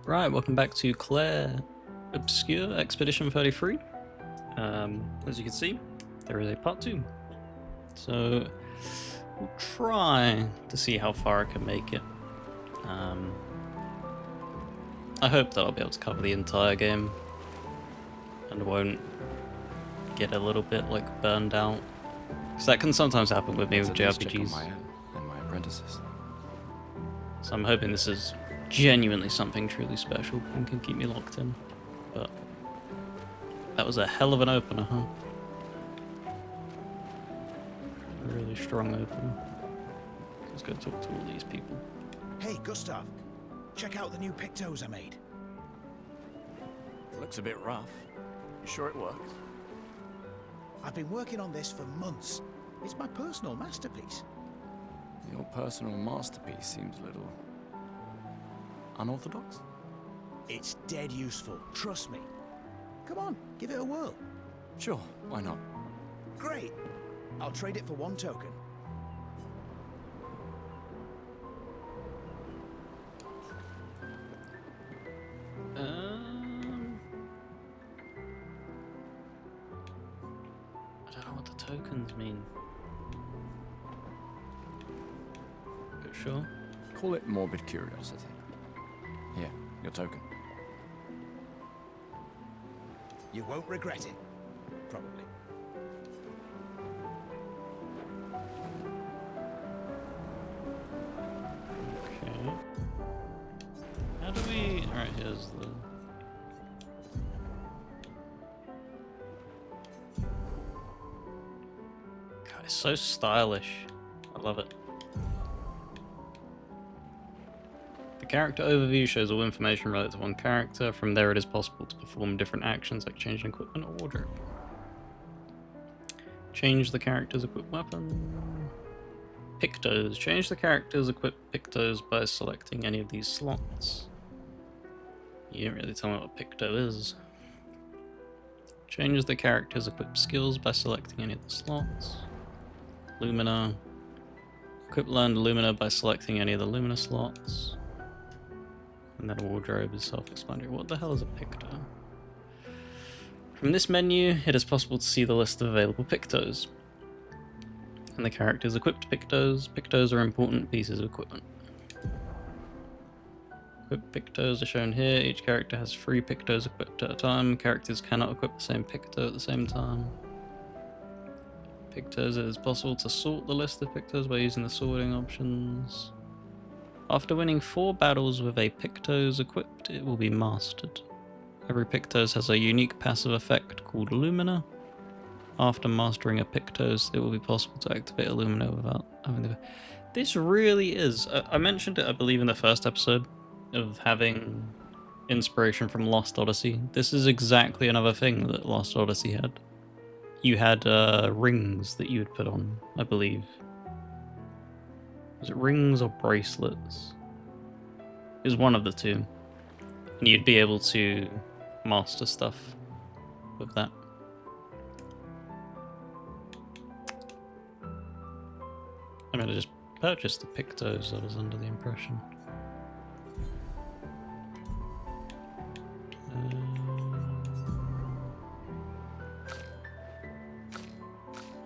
Right, welcome back to Clair Obscur Expedition 33. As you can see, there is a part 2. So, we'll try to see how far I can make it. I hope that I'll be able to cover the entire game and won't get a little bit burned out. Because that can sometimes happen with me with JRPGs. And my apprentices. So I'm hoping this is genuinely something truly special and can keep me locked in. But that was a hell of an opener, huh? A really strong opener. Let's go talk to all these people. Hey, Gustav. Check out the new pictos I made. Looks a bit rough. You sure it works? I've been working on this for months. It's my personal masterpiece. Your personal masterpiece seems a little unorthodox. It's dead useful, trust me. Come on, give it a whirl. Sure, why not? Great. I'll trade it for 1 token. I don't know what the tokens mean. But sure. Call it morbid curiosity. Here, your token. You won't regret it. Probably. Okay. How do we... Alright, here's the... God, it's so stylish. I love it. The character overview shows all information related to one character. From there it is possible to perform different actions like changing equipment or wardrobe. Change the character's equipped weapon. Pictos. Change the character's equipped pictos by selecting any of these slots. You didn't really tell me what a picto is. Change the character's equipped skills by selecting any of the slots. Lumina. Equip learned Lumina by selecting any of the Lumina slots. And then a wardrobe is self-explanatory. What the hell is a picto? From this menu, it is possible to see the list of available pictos. And the character's equipped pictos. Pictos are important pieces of equipment. Equipped pictos are shown here. Each character has 3 pictos equipped at a time. Characters cannot equip the same picto at the same time. Pictos, it is possible to sort the list of pictos by using the sorting options. After winning 4 battles with a pictos equipped, it will be mastered. Every pictos has a unique passive effect called Lumina. After mastering a pictos, it will be possible to activate a Lumina without having to... This really is... I mentioned it, I believe, in the first episode of having inspiration from Lost Odyssey. This is exactly another thing that Lost Odyssey had. You had rings that you would put on, I believe. Was it rings or bracelets? It was one of the two. And you'd be able to master stuff with that. I'm gonna just purchase the pictos, I was under the impression.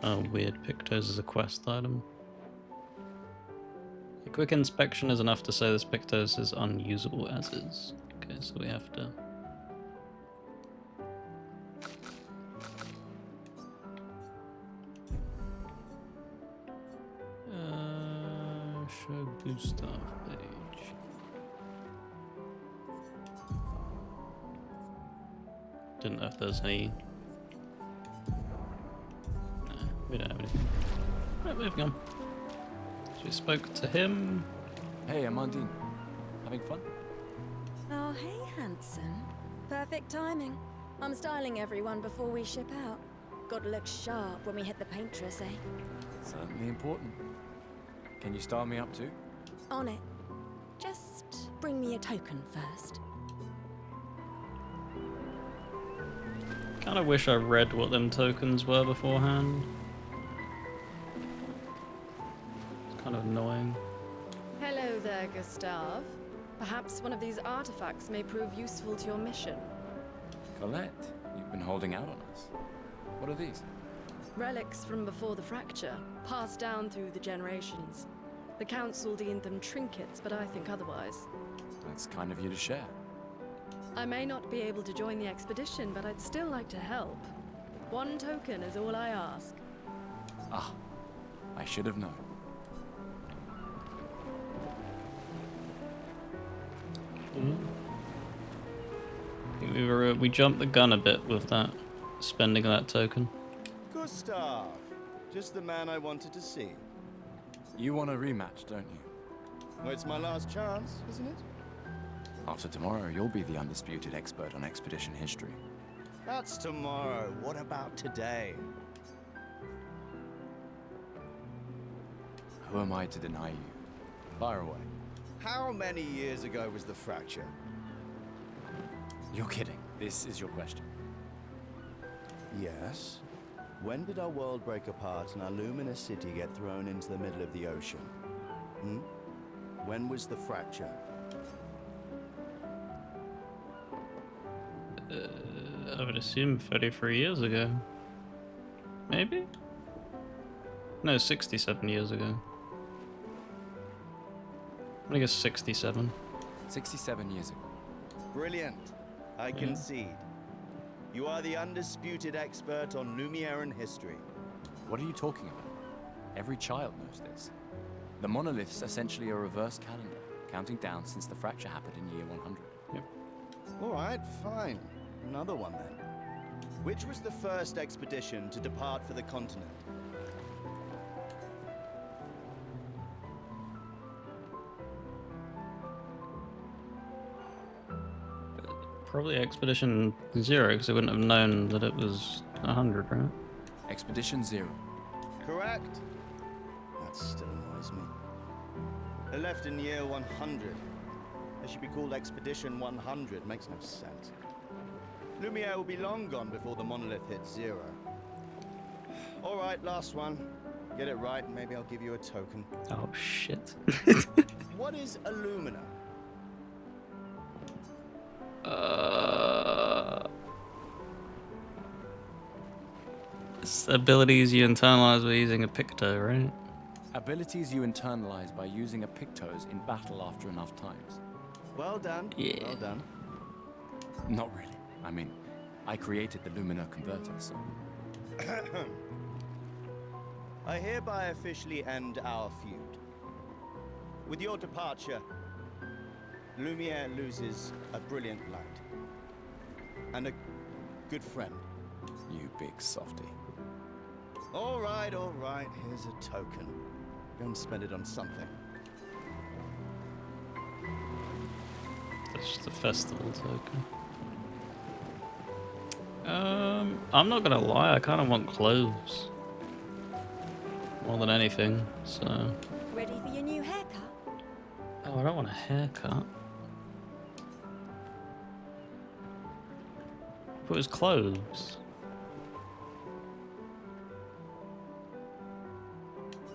Oh, weird. Pictos is a quest item. A quick inspection is enough to say this pictos is unusable as is. Okay, so we have to... show Gustav page. Didn't know if there's any... No, we don't have anything. Right, moving on. So we spoke to him. Hey, Amandine. Having fun? Oh, hey, handsome. Perfect timing. I'm styling everyone before we ship out. Gotta look sharp when we hit the paintress, eh? Certainly important. Can you style me up too? On it. Just bring me a token first. Kinda wish I read what them tokens were beforehand. It's kind of annoying. Hello there, Gustav. Perhaps one of these artifacts may prove useful to your mission. Colette, you've been holding out on us. What are these? Relics from before the fracture, passed down through the generations. The council deemed them trinkets, but I think otherwise. That's kind of you to share. I may not be able to join the expedition, but I'd still like to help. One token is all I ask. Ah, I should have known. I think we jumped the gun a bit with that, spending that token. Gustav, just the man I wanted to see. You want a rematch, don't you? Well, it's my last chance, isn't it? After tomorrow, you'll be the undisputed expert on expedition history. That's tomorrow. What about today? Who am I to deny you? Fire away. How many years ago was the fracture? You're kidding. This is your question. Yes. When did our world break apart and our luminous city get thrown into the middle of the ocean? Hmm? When was the fracture? I would assume 33 years ago. Maybe? No, 67 years ago. I guess 67. 67 years ago. Brilliant. I concede. You are the undisputed expert on Lumiere history. What are you talking about? Every child knows this. The monolith's essentially a reverse calendar, counting down since the fracture happened in year 100. Yep. All right, fine. Another one then. Which was the first expedition to depart for the continent? Probably Expedition 0, because they wouldn't have known that it was 100, right? Expedition 0. Correct. That still annoys me. They left in year 100. They should be called Expedition 100. Makes no sense. Lumiere will be long gone before the monolith hits 0. All right, last one. Get it right, and maybe I'll give you a token. Oh, shit. What is Illumina? It's abilities you internalize by using a picto, right? Abilities you internalize by using a Pictos in battle after enough times. Well done. Yeah. Well done. Not really. I mean, I created the Lumina converter, so... I hereby officially end our feud. With your departure, Lumiere loses a brilliant light. And a good friend. You big softy. All right, here's a token. Go and spend it on something. That's just a festival token. I'm not gonna lie, I kind of want clothes. More than anything, so... Ready for your new haircut? Oh, I don't want a haircut. If it was clothes.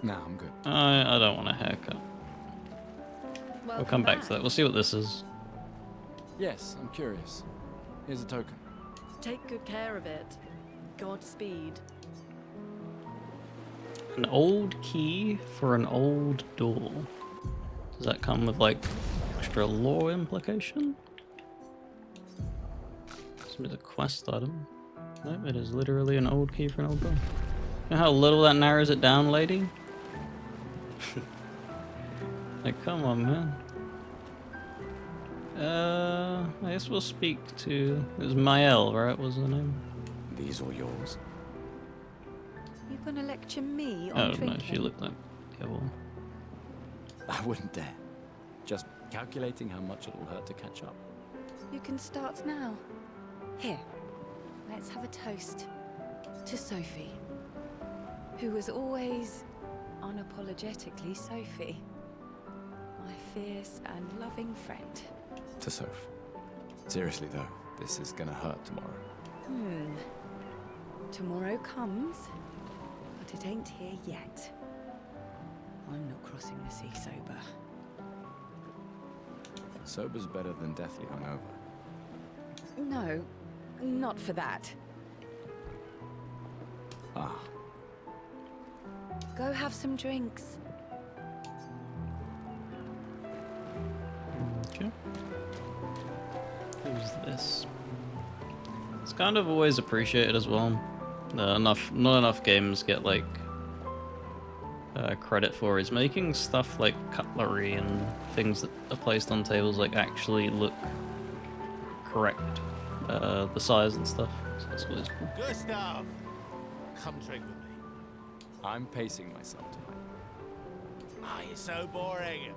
Nah, I'm good. I don't want a haircut. We'll come back to that. We'll see what this is. Yes, I'm curious. Here's a token. Take good care of it. Godspeed. An old key for an old door. Does that come with, like, extra lore implication? This is a quest item. No, it is literally an old key for an old door. You know how little that narrows it down, lady? Like, come on, man. I guess we'll speak to... It was Mael, right? Was the name? These are yours. You gonna lecture me on Oh, no, drinking? she looked like... Yeah, well... I wouldn't dare. Just calculating how much it'll hurt to catch up. You can start now. Here, let's have a toast to Sophie, who was always unapologetically Sophie, my fierce and loving friend. To Soph. Seriously though, this is gonna hurt tomorrow. Tomorrow comes, but it ain't here yet. I'm not crossing the sea sober. Sober's better than deathly hungover. No, not for that. Ah, Go have some drinks. Okay. Who's this? It's kind of always appreciated as well. Not enough games get like credit for is making stuff like cutlery and things that are placed on tables like actually look correct, the size and stuff. So that's always cool. Gustav! Come drink with me. I'm pacing myself tonight. Ah, you're so boring.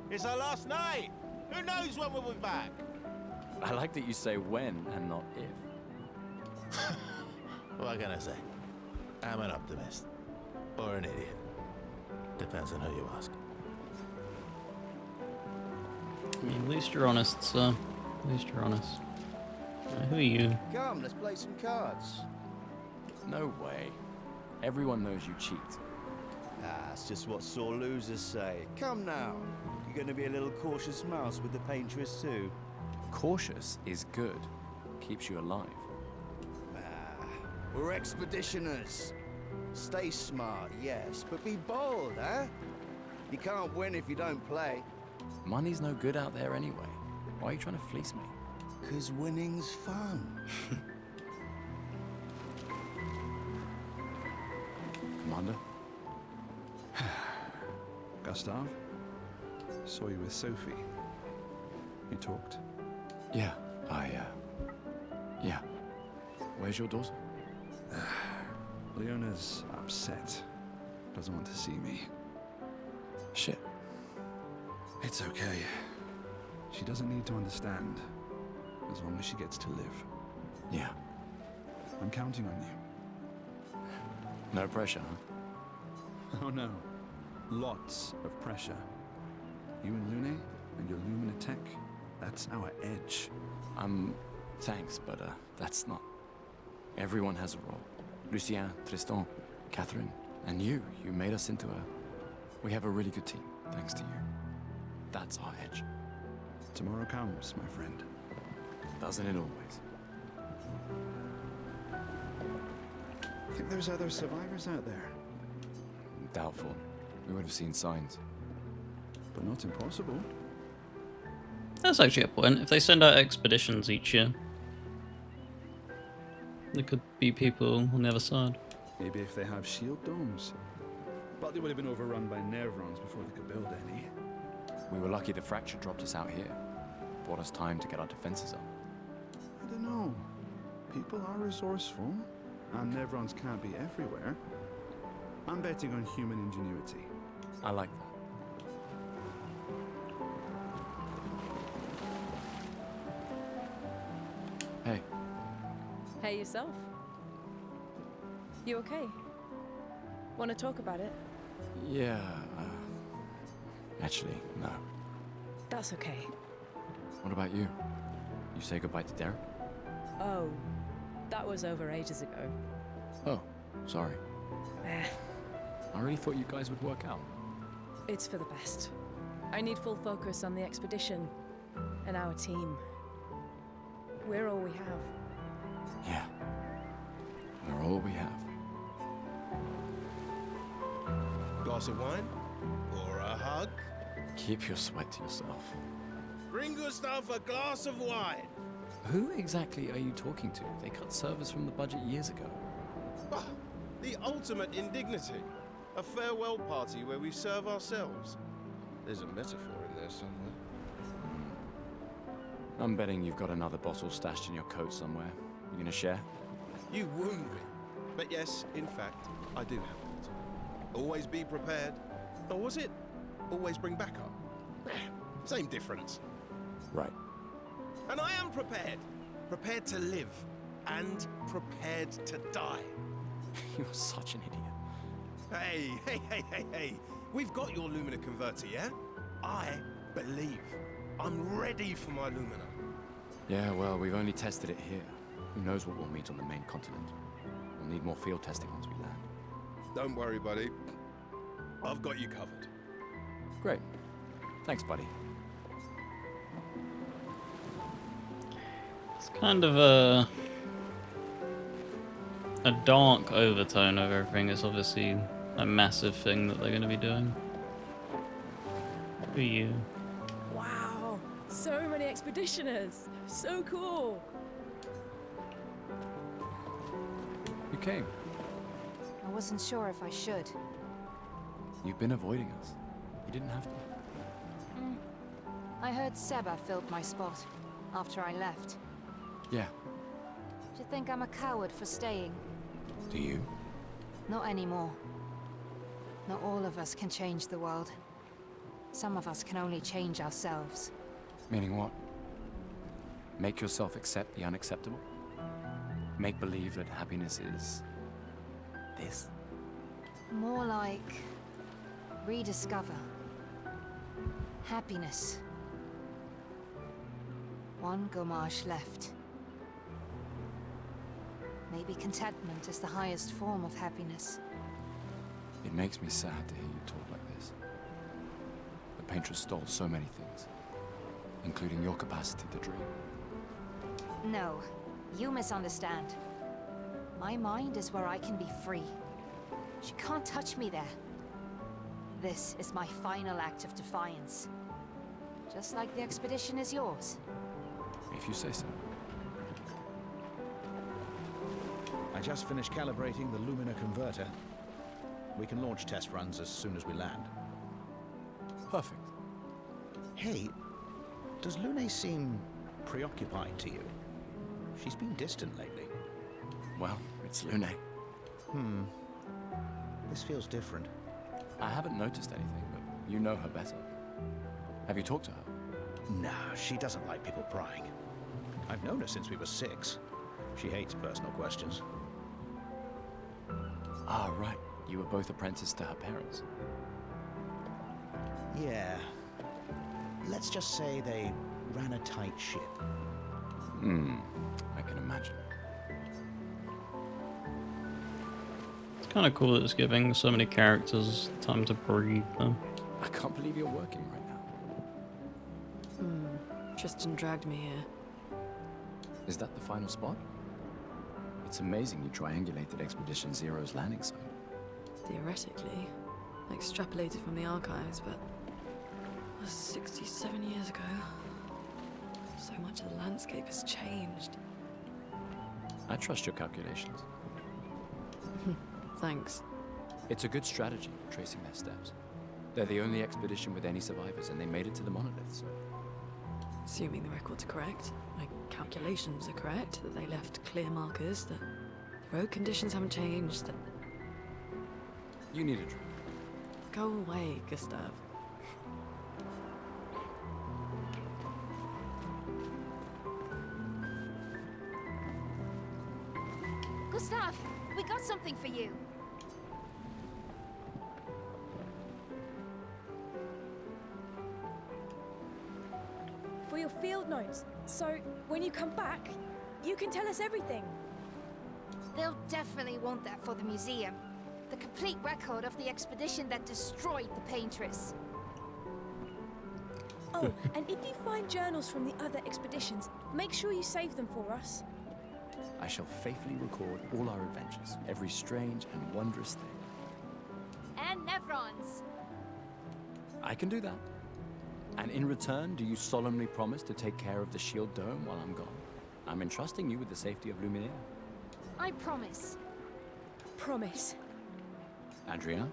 It's our last night. Who knows when we'll be back? I like that you say when and not if. What can I say? I'm an optimist. Or an idiot. Depends on who you ask. I mean, at least you're honest, sir. At least you're honest. Who are you? Come, let's play some cards. No way. Everyone knows you cheat. Ah, it's just what sore losers say. Come now. You're going to be a little cautious mouse with the painteress too. Cautious is good. Keeps you alive. Ah, we're expeditioners. Stay smart, yes, but be bold, huh? You can't win if you don't play. Money's no good out there anyway. Why are you trying to fleece me? 'Cause winning's fun. Commander? Gustav? Saw you with Sophie. You talked. Yeah, yeah. Where's your daughter? Leona's upset. Doesn't want to see me. Shit. It's okay. She doesn't need to understand. As long as she gets to live. Yeah. I'm counting on you. No pressure, huh? Oh no. Lots of pressure. You and Lune and your Lumina tech, that's our edge. Thanks, but that's not... Everyone has a role. Lucien, Tristan, Catherine, and you. You made us into a... We have a really good team, thanks to you. That's our edge. Tomorrow comes, my friend. Doesn't it always? I think there's other survivors out there. Doubtful. We would have seen signs. But not impossible. That's actually a point. If they send out expeditions each year, there could be people on the other side. Maybe if they have shield domes. But they would have been overrun by Nevrons before they could build any. We were lucky the fracture dropped us out here. Bought us time to get our defenses up. I don't know. People are resourceful, and Nevrons can't be everywhere. I'm betting on human ingenuity. I like that. Hey, Hey yourself. You okay? Want to talk about it? yeah, actually, no. That's okay. What about you? You say goodbye to Derek? Oh, that was over ages ago. Oh, sorry. Eh, I really thought you guys would work out. it's for the best. I need full focus on the expedition and our team. We're all we have. Yeah. We're all we have. Glass of wine? Or a hug? Keep your sweat to yourself. Bring Gustav a glass of wine. Who exactly are you talking to? They cut servers from the budget years ago. Ah, the ultimate indignity. A farewell party where we serve ourselves. There's a metaphor in there somewhere. I'm betting you've got another bottle stashed in your coat somewhere. You gonna share? You wound me. But yes, in fact, I do have it. Always be prepared. Or was it always bring backup? Same difference. Right. And I am prepared. Prepared to live. And prepared to die. You're such an idiot. Hey. We've got your Lumina converter, yeah? I believe. I'm ready for my Lumina. Yeah, well, we've only tested it here. Who knows what we'll meet on the main continent? We'll need more field testing once we land. Don't worry, buddy. I've got you covered. Great. Thanks, buddy. It's kind of a dark overtone of everything. It's obviously a massive thing that they're going to be doing. Who are you? Wow, so many expeditioners. So cool. You came. I wasn't sure if I should. You've been avoiding us. You didn't have to. I heard Seba filled my spot after I left. Yeah. Do you think I'm a coward for staying? Do you? Not anymore. Not all of us can change the world. Some of us can only change ourselves. Meaning what? Make yourself accept the unacceptable? Make believe that happiness is... this? More like... rediscover. Happiness. One Gomage left. Maybe contentment is the highest form of happiness. It makes me sad to hear you talk like this. The painter stole so many things, including your capacity to dream. No, you misunderstand. My mind is where I can be free. She can't touch me there. This is my final act of defiance. Just like the expedition is yours. If you say so. I just finished calibrating the Lumina converter. We can launch test runs as soon as we land. Perfect. Hey, does Lune seem preoccupied to you? She's been distant lately. Well, it's Lune. This feels different. I haven't noticed anything, but you know her better. Have you talked to her? No, she doesn't like people prying. I've known her since we were 6. She hates personal questions. Ah, right. You were both apprenticed to her parents. Yeah. Let's just say they ran a tight ship. I can imagine. It's kind of cool that it's giving so many characters time to breathe, though. I can't believe you're working right now. Tristan dragged me here. Is that the final spot? It's amazing you triangulated Expedition Zero's landing site. Theoretically, extrapolated from the archives, but that was 67 years ago. So much of the landscape has changed. I trust your calculations. Thanks. It's a good strategy, tracing their steps. They're the only expedition with any survivors, and they made it to the monolith, so... Assuming the records are correct, my calculations are correct, that they left clear markers, that the road conditions haven't changed, that... You need a drink. Go away, Gustav. Gustav, we got something for you. For your field notes. So, when you come back, you can tell us everything. They'll definitely want that for the museum. The complete record of the expedition that destroyed the Paintress. Oh, and if you find journals from the other expeditions, make sure you save them for us. I shall faithfully record all our adventures, every strange and wondrous thing. And Nevrons. I can do that. And in return, do you solemnly promise to take care of the shield dome while I'm gone? I'm entrusting you with the safety of Luminaire. I promise. Promise. Adriana?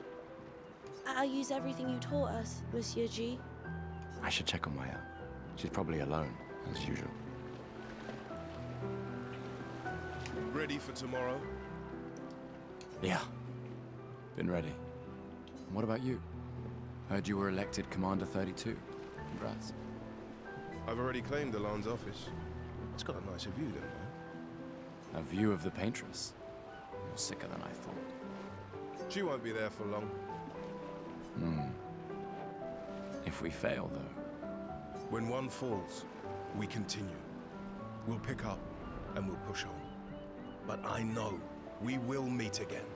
I'll use everything you taught us, Monsieur G. I should check on Maya. She's probably alone, as usual. Ready for tomorrow? Yeah. Been ready. And what about you? Heard you were elected Commander 32. Congrats. I've already claimed Alon's office. It's got a nicer view, don't it? A view of the Paintress. You're sicker than I thought. She won't be there for long. If we fail, though. When one falls, we continue. We'll pick up and we'll push on. But I know we will meet again.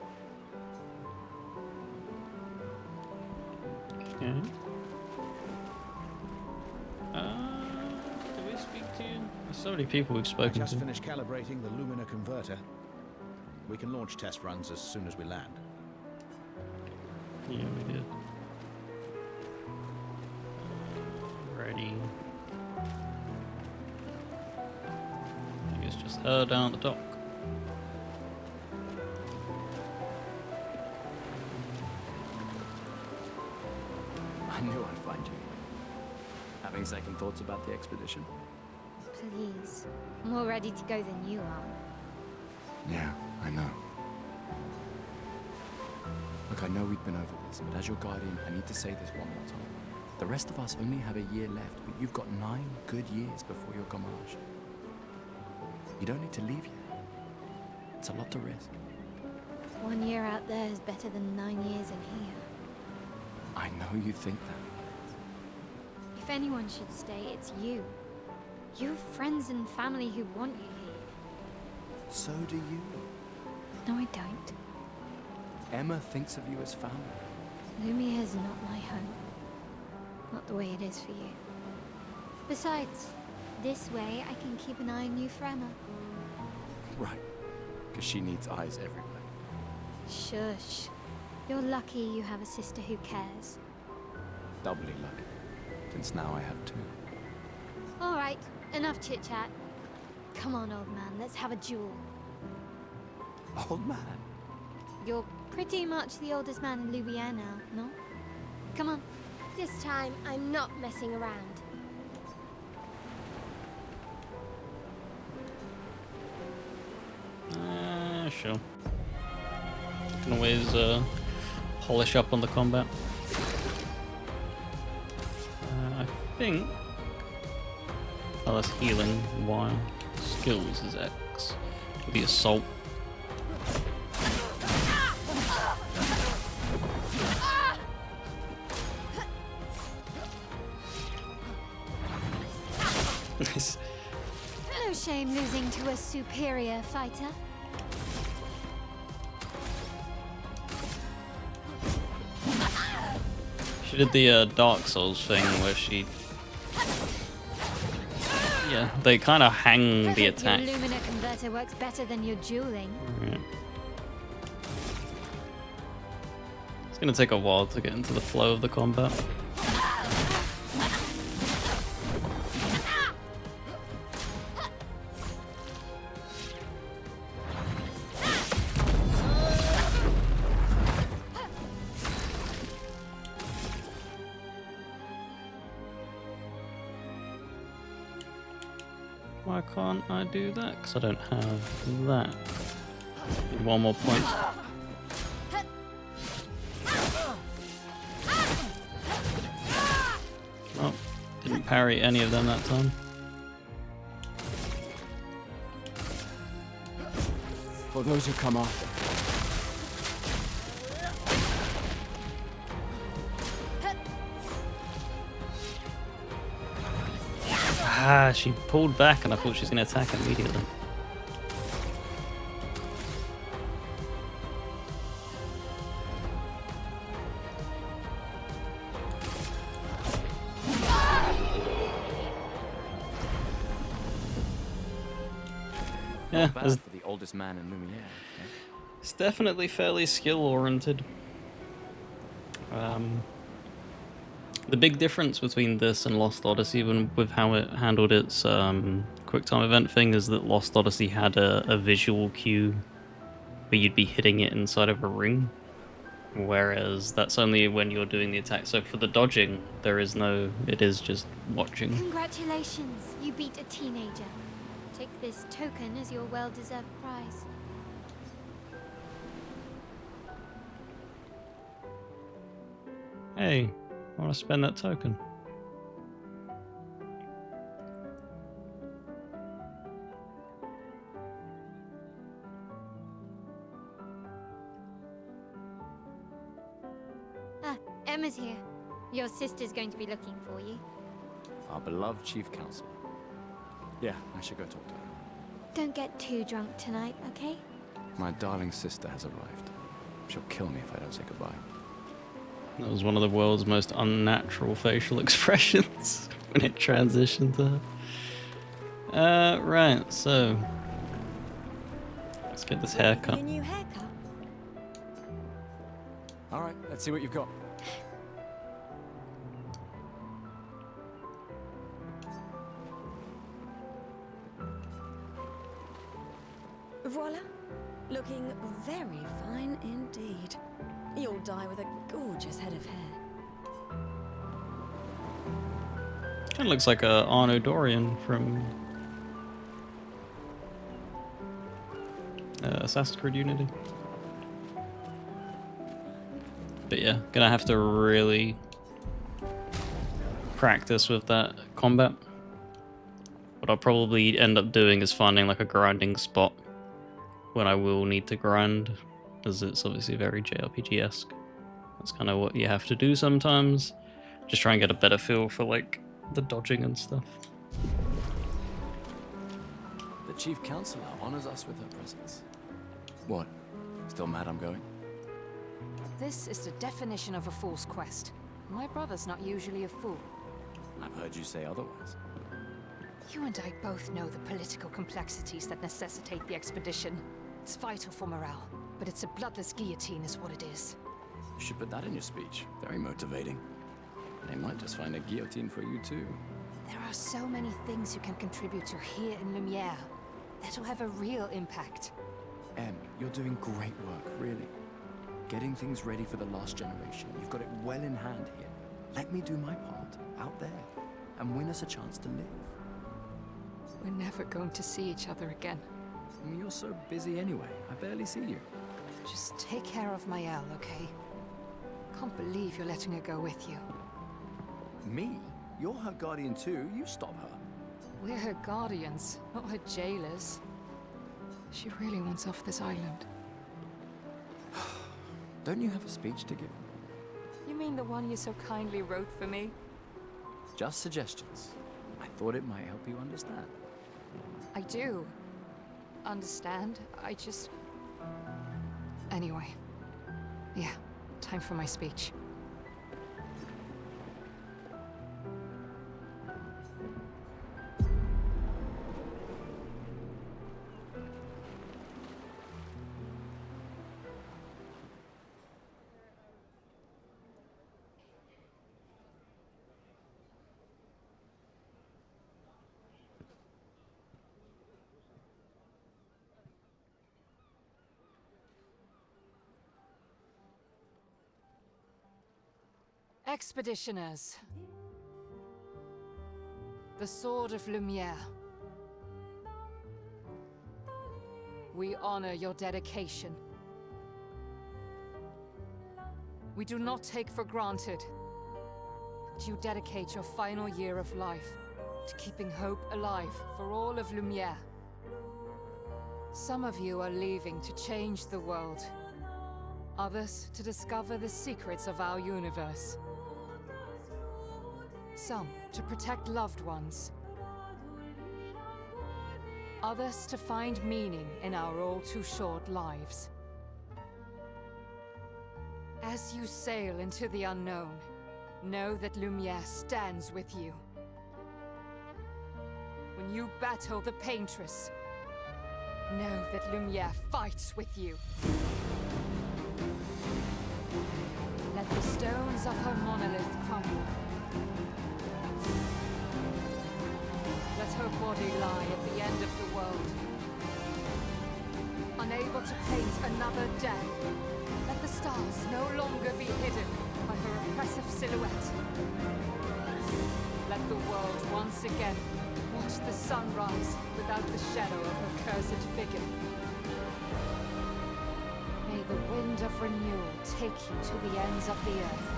Okay. Do we speak to you? So many people we've I spoken just to. finished calibrating the Lumina converter. We can launch test runs as soon as we land. Yeah, we did. Ready. I guess just her down at the dock. I knew I'd find you. Having second thoughts about the expedition? Please. More ready to go than you are. Yeah, I know. Look, I know we've been over this, but as your guardian, I need to say this one more time. The rest of us only have a year left, but you've got 9 good years before your Gamage. You don't need to leave yet. It's a lot to risk. 1 year out there is better than 9 years in here. I know you think that. If anyone should stay, it's you. You have friends and family who want you here. So do you. No, I don't. Emma thinks of you as family. Lumia is not my home. Not the way it is for you. Besides, this way I can keep an eye on you for Emma. Right. Because she needs eyes everywhere. Shush. You're lucky you have a sister who cares. Doubly lucky. Since now I have 2. Alright, enough chit-chat. Come on, old man, let's have a duel. Old man. You're pretty much the oldest man in Louisiana now, no? Come on. This time, I'm not messing around. Sure. Can always polish up on the combat. I think. Oh, that's healing. Y. Skills is X. The assault. Nice. No shame losing to a superior fighter. She did the Dark Souls thing where she... Yeah, they kind of hang the attack. Your Lumina converter works better than your dueling. Right. It's gonna take a while to get into the flow of the combat. Why can't I do that? Because I don't have that. Need one more point. Oh, didn't parry any of them that time. For those who come after. Ah, she pulled back and I thought she was going to attack immediately. Yeah, Not bad for the oldest man in Lumiere. Eh? it's definitely fairly skill-oriented. The big difference between this and Lost Odyssey, even with how it handled its quick time event thing, is that Lost Odyssey had a visual cue where you'd be hitting it inside of a ring, whereas that's only when you're doing the attack. So for the dodging, there is no, it is just watching. Congratulations, you beat a teenager. Take this token as your well-deserved prize. Hey, I want to spend that token. Ah, Emma's here. Your sister's going to be looking for you. Our beloved chief counsel. Yeah, I should go talk to her. Don't get too drunk tonight, okay? My darling sister has arrived. She'll kill me if I don't say goodbye. That was one of the world's most unnatural facial expressions when it transitioned to her. Right, so let's get this haircut. Your new haircut? All right, let's see what you've got. Voila. Looking very fine indeed. You'll die with a gorgeous head of hair. It looks like a Arno Dorian from Assassin's Creed Unity. But yeah, gonna have to really practice with that combat. What I'll probably end up doing is finding like a grinding spot when I will need to grind, as it's obviously very JRPG-esque. That's kind of what you have to do sometimes. Just try and get a better feel for like the dodging and stuff. The Chief Counselor honors us with her presence. What? Still mad I'm going? This is the definition of a fool's quest. My brother's not usually a fool. I've heard you say otherwise. You and I both know the political complexities that necessitate the expedition. It's vital for morale, but it's a bloodless guillotine is what it is. You should put that in your speech. Very motivating. They might just find a guillotine for you too. There are so many things you can contribute to here in Lumiere that'll have a real impact. Em, you're doing great work, really. Getting things ready for the last generation. You've got it well in hand here. Let me do my part, out there, and win us a chance to live. We're never going to see each other again. I mean, you're so busy anyway. I barely see you. Just take care of Mael, okay? Can't believe you're letting her go with you. Me? You're her guardian too. You stop her. We're her guardians, not her jailers. She really wants off this island. Don't you have a speech to give? You mean the one you so kindly wrote for me? Just suggestions. I thought it might help you understand. I do. Understand? I just... Anyway. Yeah, time for my speech. Expeditioners. The Sword of Lumiere. We honor your dedication. We do not take for granted that you dedicate your final year of life to keeping hope alive for all of Lumiere. Some of you are leaving to change the world. Others to discover the secrets of our universe. Some to protect loved ones. Others to find meaning in our all too short lives. As you sail into the unknown, know that Lumiere stands with you. When you battle the Paintress, know that Lumiere fights with you. Let the stones of her monolith crumble. Let her body lie at the end of the world. Unable to paint another death, let the stars no longer be hidden by her oppressive silhouette. Let the world once again watch the sun rise without the shadow of her cursed figure. May the wind of renewal take you to the ends of the earth.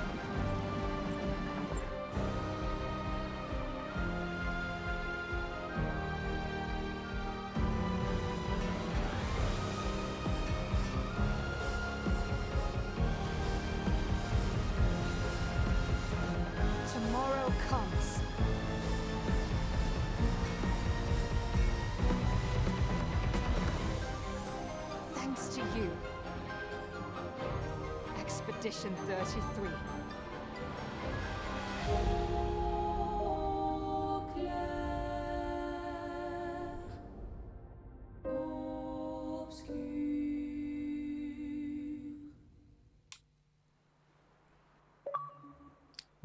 Tomorrow comes. Thanks to you. Expedition 33.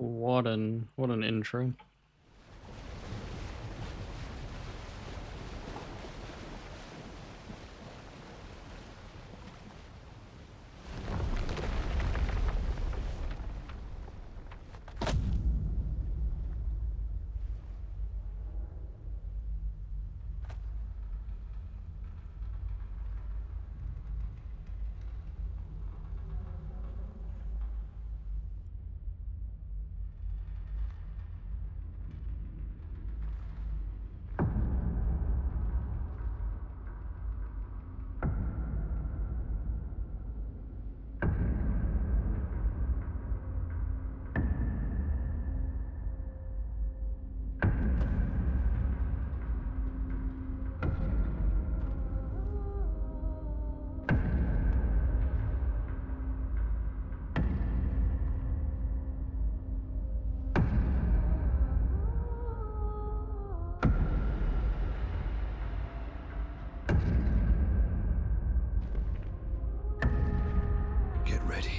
What an intro. Get ready.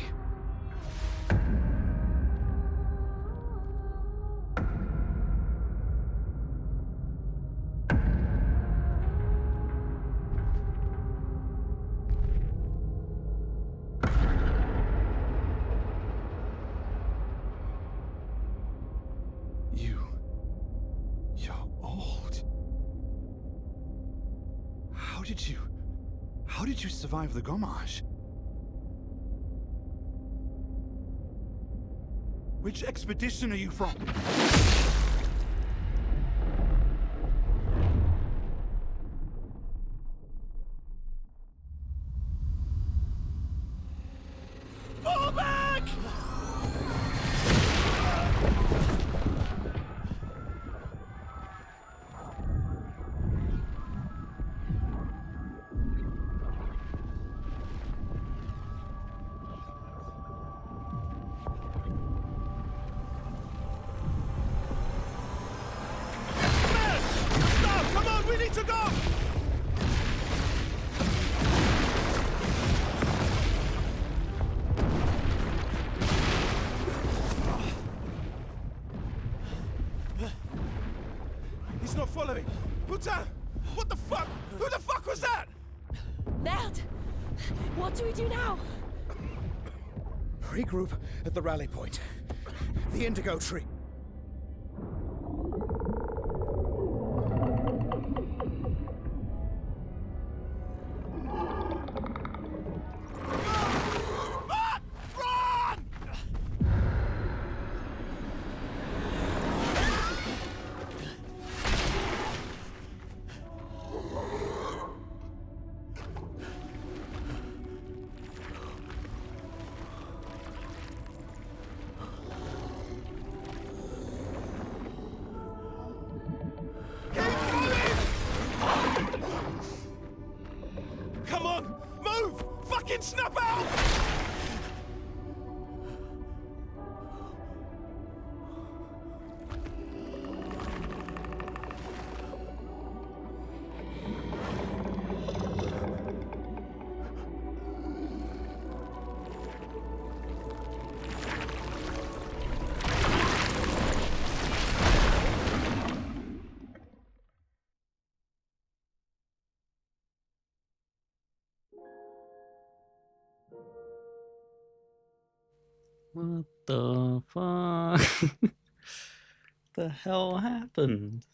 You're old. How did you survive the Gommage? Which expedition are you from? Fall back! Stop! Come on, we need to go! He's not following. Putain! What the fuck? Who the fuck was that? Merde! What do we do now? Regroup at the rally point. The Indigo Tree. Fuck! Run! Come on! Move! Fucking snap out! What the fuck? The hell happened?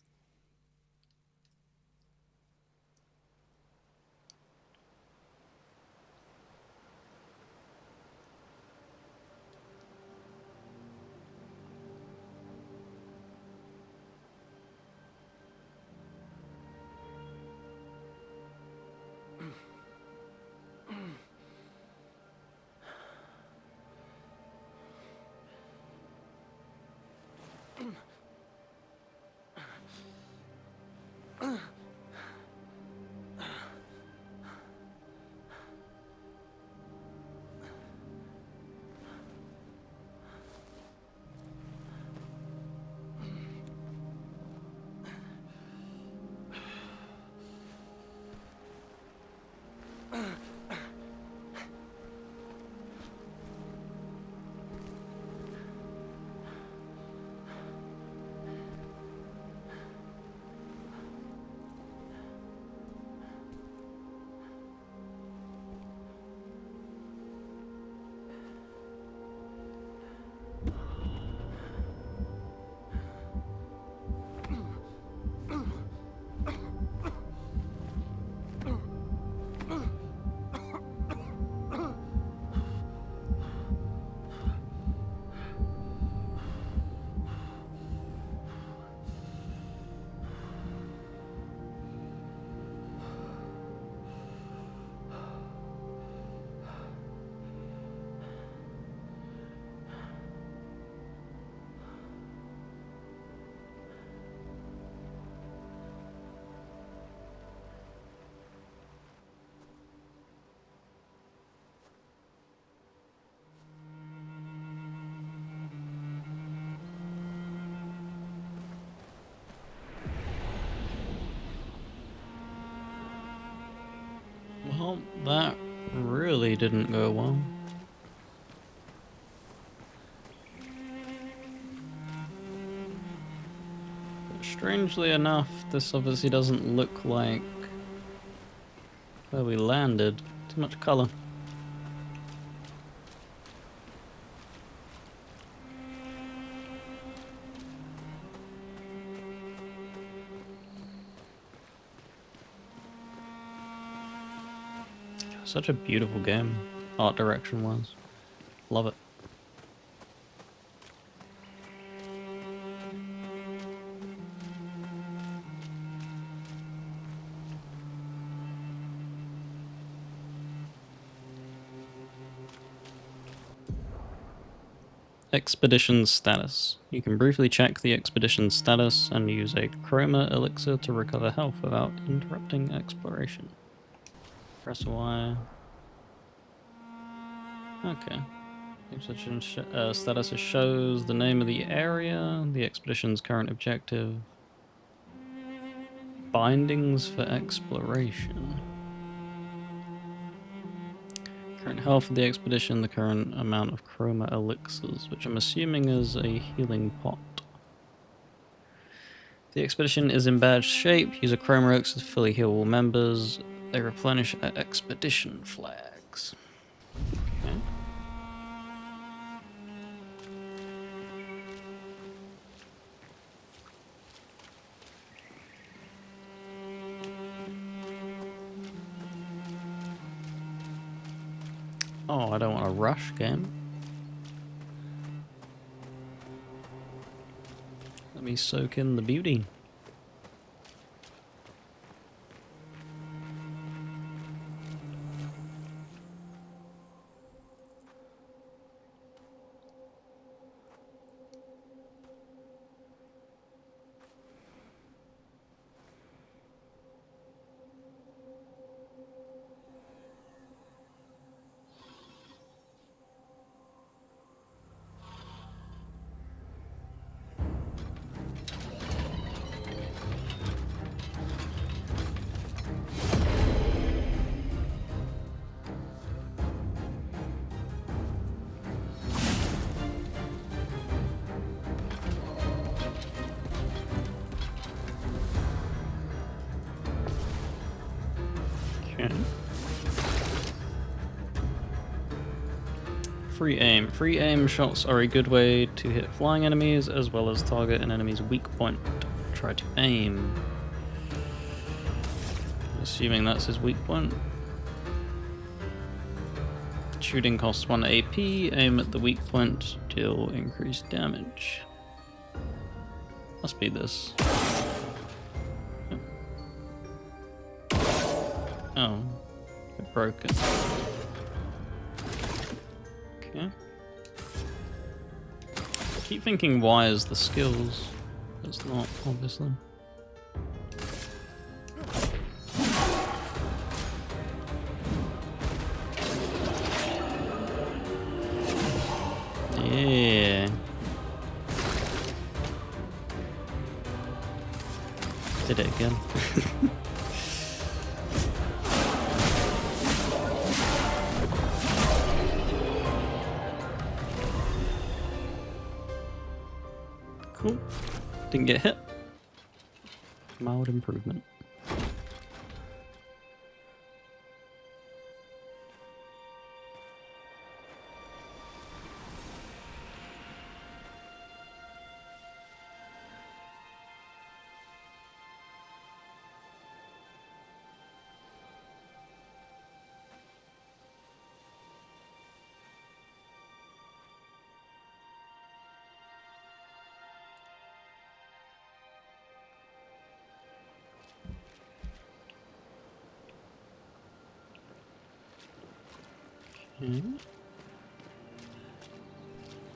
Well, that really didn't go well. But strangely enough, this obviously doesn't look like where we landed. Too much colour. Such a beautiful game, art direction wise. Love it. Expedition status. You can briefly check the expedition status and use a chroma elixir to recover health without interrupting exploration. Press Y. Okay. Expedition status shows the name of the area, the expedition's current objective, bindings for exploration, current health of the expedition, the current amount of chroma elixirs, which I'm assuming is a healing pot. If the expedition is in bad shape, use a chroma elixir to fully heal all members. They replenish at expedition flags. Okay. Oh, I don't want to rush, game. Let me soak in the beauty. Okay. Free aim. Free aim shots are a good way to hit flying enemies as well as target an enemy's weak point. Try to aim. Assuming that's his weak point. Shooting costs 1 AP. Aim at the weak point. Deal increased damage. Must be this. Oh. It broke it. Okay. I keep thinking Y is the skills. It's not, obviously. Yeah. Did it again. Cool. Didn't get hit. Mild improvement. Okay.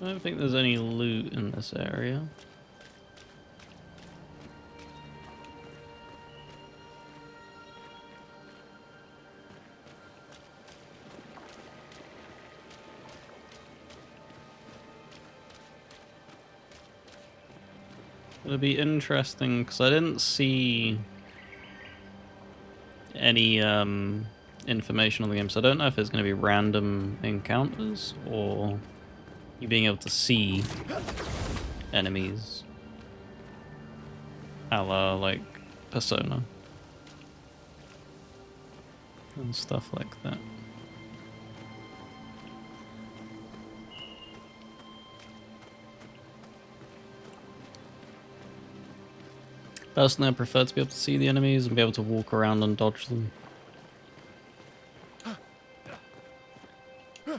I don't think there's any loot in this area. It'll be interesting because I didn't see any information on the game, so I don't know if it's going to be random encounters or you being able to see enemies, a la like Persona and stuff like that. Personally, I prefer to be able to see the enemies and be able to walk around and dodge them. I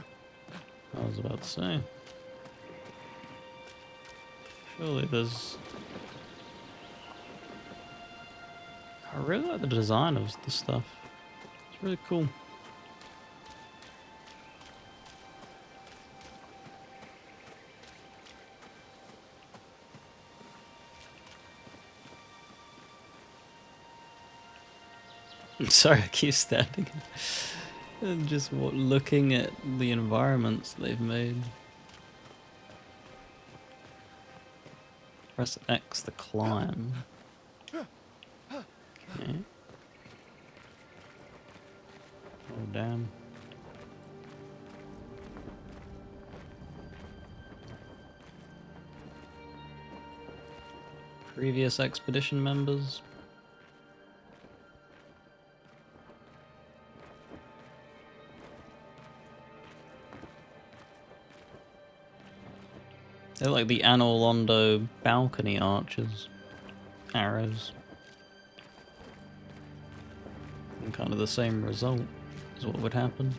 was about to say. Surely there's... I really like the design of the stuff. It's really cool. Sorry, I keep standing and just looking at the environments they've made. Press X to climb. Okay. Oh, damn. Previous expedition members. They're like the Anor Londo balcony archers. Arrows. And kind of the same result is what would happen.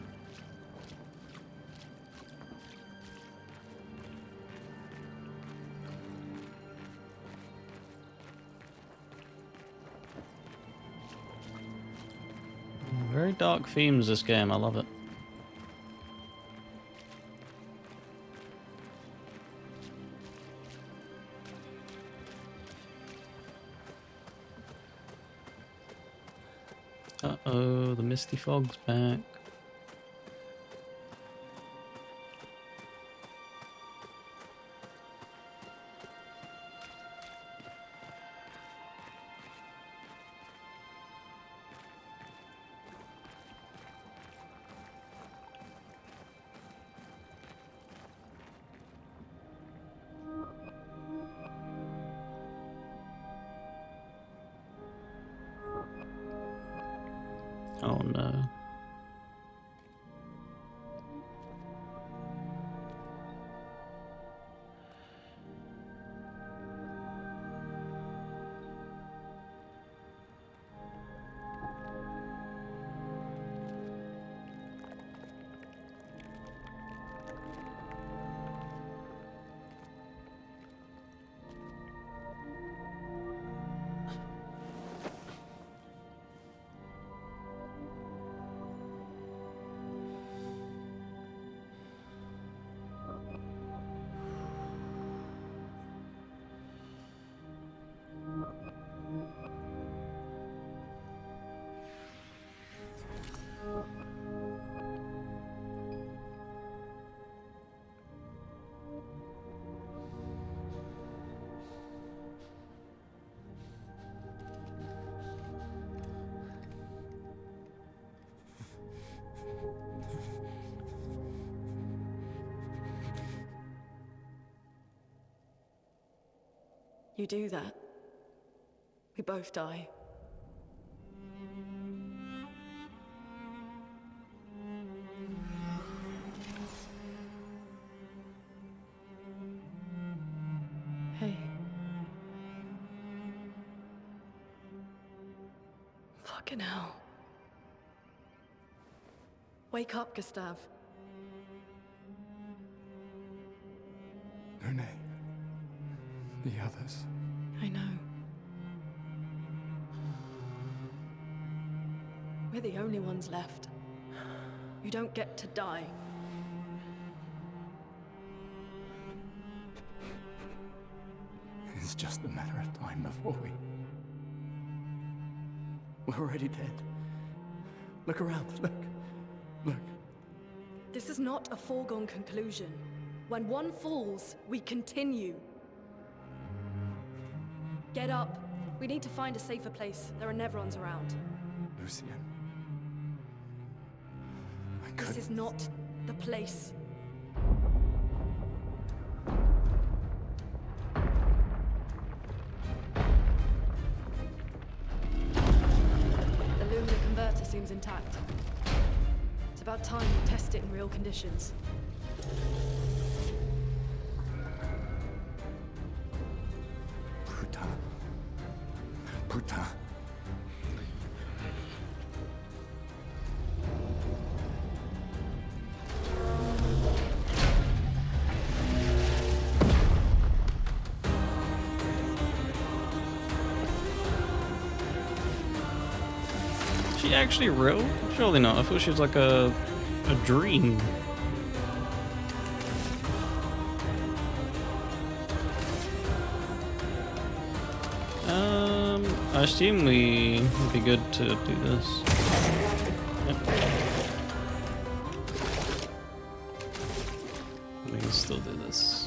Very dark themes this game, I love it. Uh-oh, the Misty Fog's back. Oh no. You do that, we both die. Hey. Fucking hell. Wake up, Gustav. Lune. The others. I know. We're the only ones left. You don't get to die. It's just a matter of time before we're already dead. Look around, look. This is not a foregone conclusion. When one falls, we continue. Get up. We need to find a safer place. There are Nevrons around. Lucien. This is not the place. The Lumina converter seems intact. It's about time we test it in real conditions. Puta. Puta. Is she actually real? Surely not. I thought she was like a dream. I assume would be good to do this. Yep. We can still do this.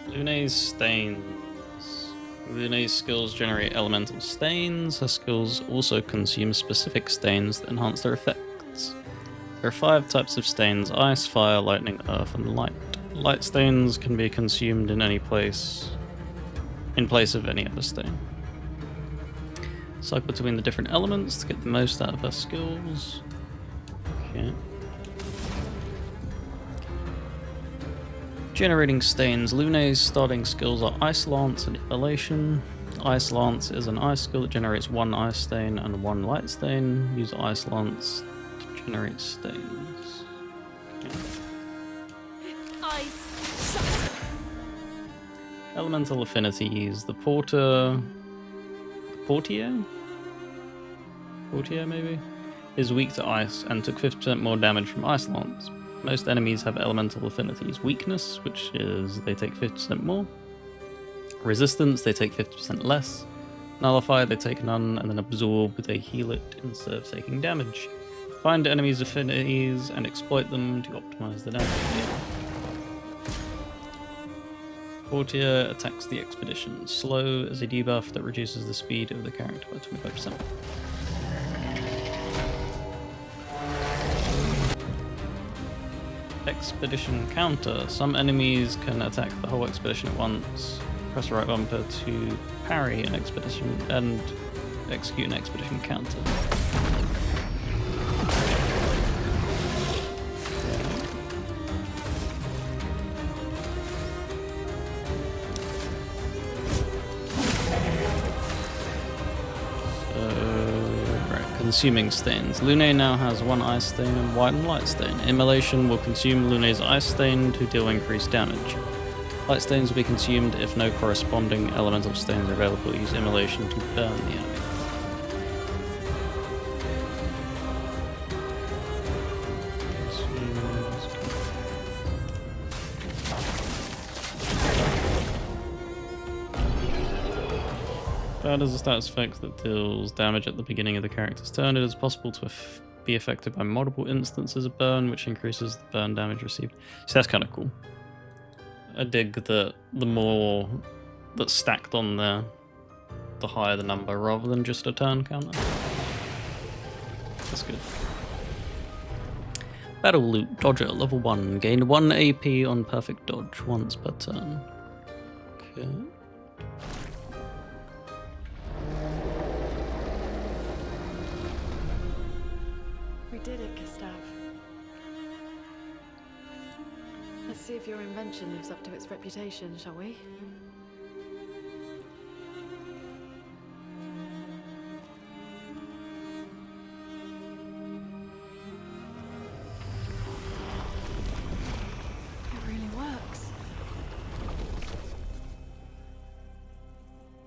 Lune's stains. Lune's skills generate elemental stains. Her skills also consume specific stains that enhance their effects. There are 5 types of stains: ice, fire, lightning, earth, and light. Light stains can be consumed in place of any other stain. Cycle between the different elements to get the most out of her skills. Okay. Generating stains. Lune's starting skills are Ice Lance and Elation. Ice Lance is an ice skill that generates 1 ice stain and 1 light stain. Use Ice Lance to generate stains. Okay. Ice. Elemental affinities. The Portier maybe? Is weak to ice and took 50% more damage from Ice Lance. Most enemies have elemental affinities. Weakness, which is they take 50% more. Resistance, they take 50% less. Nullify, they take none, and then Absorb, they heal it instead of taking damage. Find enemies' affinities and exploit them to optimize the damage. Portier attacks the expedition. Slow is a debuff that reduces the speed of the character by 25%. Expedition counter. Some enemies can attack the whole expedition at once. Press the right bumper to parry an expedition and execute an expedition counter. Consuming stains. Lune now has 1 ice stain and 1 light stain. Immolation will consume Lune's ice stain to deal increased damage. Light stains will be consumed if no corresponding elemental stains are available. Use Immolation to burn the enemy. That is a status effect that deals damage at the beginning of the character's turn. It is possible to be affected by multiple instances of burn, which increases the burn damage received. So that's kind of cool. I dig that the more that's stacked on there, the higher the number, rather than just a turn counter. That's good. Battle Loop Dodger, level 1. Gain 1 AP on perfect dodge once per turn. Okay. We did it, Gustav. Let's see if your invention lives up to its reputation, shall we? It really works.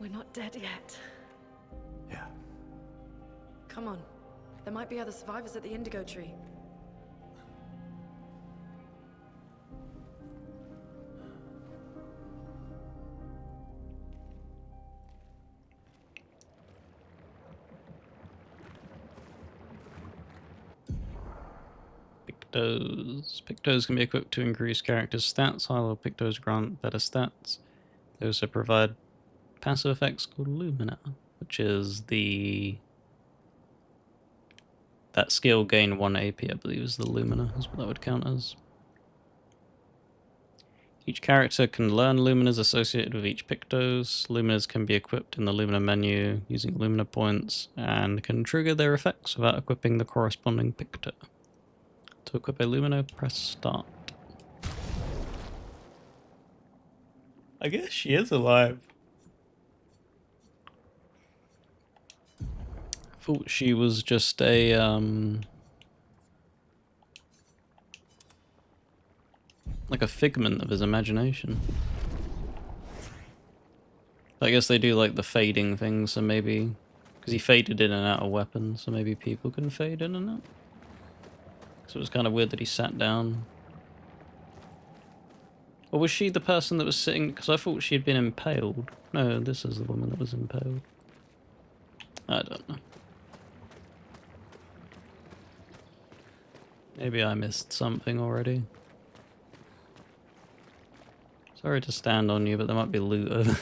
We're not dead yet. Yeah. Come on. There might be other survivors at the Indigo Tree. Pictos. Pictos can be equipped to increase characters' stats. High-level Pictos grant better stats. They also provide passive effects called Lumina, which is that skill gain 1 AP, I believe, is the Lumina, is what that would count as. Each character can learn Luminas associated with each Pictos. Luminas can be equipped in the Lumina menu using Lumina points, and can trigger their effects without equipping the corresponding Picto. To equip a Lumina, press start. I guess she is alive. Thought she was just a like a figment of his imagination. I guess they do like the fading thing, so maybe because he faded in and out of weapons, so maybe people can fade in and out. So it was kind of weird that he sat down. Or was she the person that was sitting? Because I thought she had been impaled. No, this is the woman that was impaled. I don't know. Maybe I missed something already. Sorry to stand on you, but there might be loot over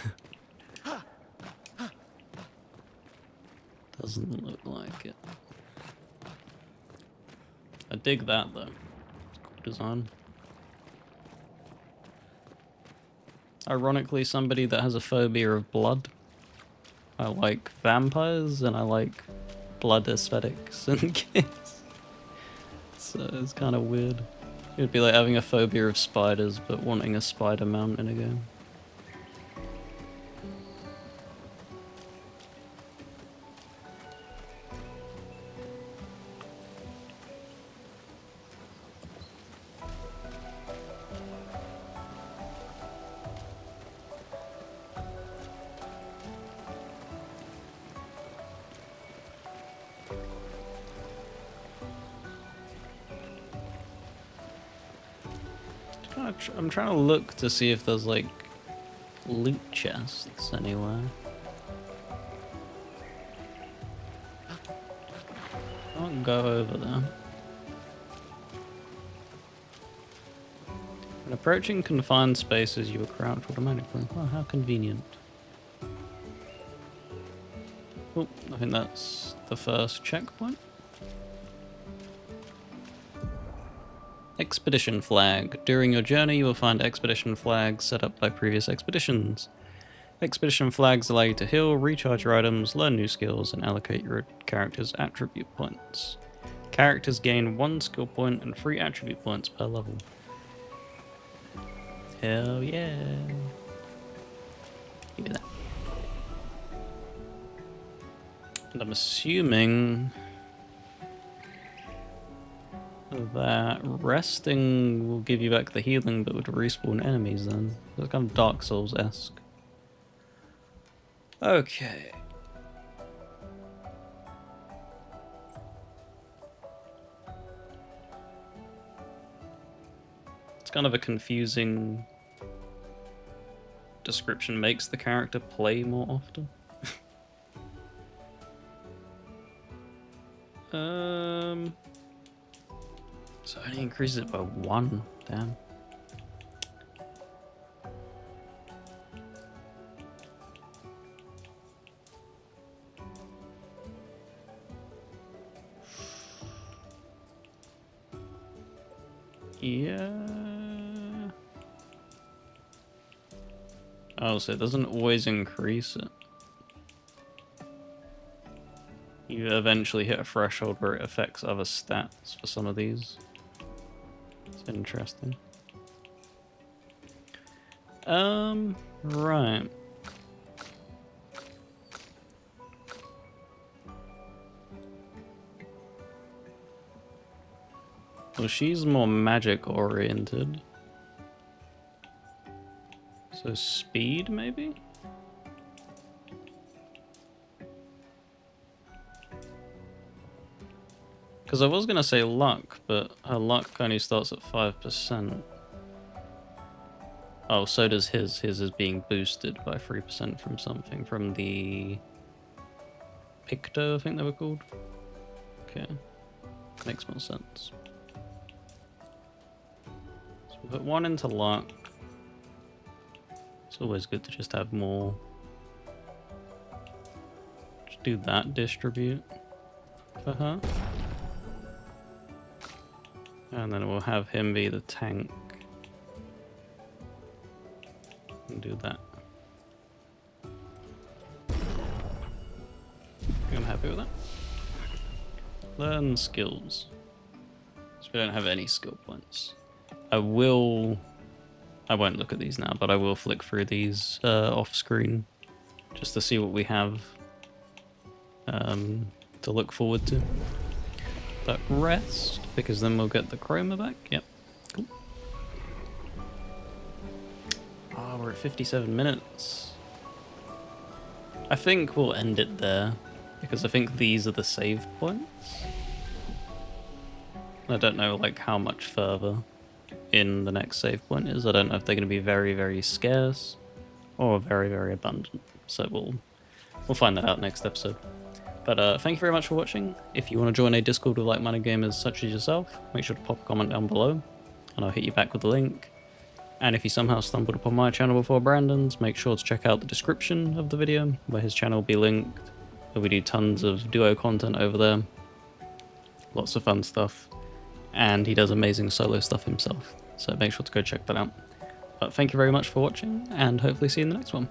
there. Doesn't look like it. I dig that though. It's cool design. Ironically, somebody that has a phobia of blood. I like vampires and I like blood aesthetics in games. So it's kind of weird. It would be like having a phobia of spiders but wanting a spider mount in a game. I'm trying to look to see if there's like loot chests anywhere. Can't go over there. When approaching confined spaces, you will crouch automatically. Oh, how convenient. Oh, I think that's the first checkpoint. Expedition flag. During your journey, you will find expedition flags set up by previous expeditions. Expedition flags allow you to heal, recharge your items, learn new skills, and allocate your character's attribute points. Characters gain 1 skill point and 3 attribute points per level. Hell yeah. Give me that. And I'm assuming that resting will give you back the healing but would respawn enemies then. It's kind of Dark Souls-esque. Okay. It's kind of a confusing description. Makes the character play more often. So it only increases it by 1. Damn. Yeah. Oh, so it doesn't always increase it. You eventually hit a threshold where it affects other stats for some of these. It's interesting. Right. Well, she's more magic oriented. So speed, maybe? Because I was going to say luck, but her luck only starts at 5%. Oh, so does his. His is being boosted by 3% from something. From the Picto, I think they were called. Okay. Makes more sense. So we'll put 1 into luck. It's always good to just have more do that distribute for her. And then we'll have him be the tank. And do that. I'm happy with that. Learn skills. So we don't have any skill points. I won't look at these now, but I will flick through these off screen just to see what we have to look forward to. But rest, because then we'll get the chroma back. Yep, cool. Ah, we're at 57 minutes. I think we'll end it there, because I think these are the save points. I don't know like how much further in the next save point is. I don't know if they're going to be very, very scarce or very, very abundant. So we'll find that out next episode. But thank you very much for watching. If you want to join a Discord with like-minded gamers such as yourself, make sure to pop a comment down below, and I'll hit you back with the link. And if you somehow stumbled upon my channel before Brandon's, make sure to check out the description of the video, where his channel will be linked. We do tons of duo content over there. Lots of fun stuff. And he does amazing solo stuff himself. So make sure to go check that out. But thank you very much for watching, and hopefully see you in the next one.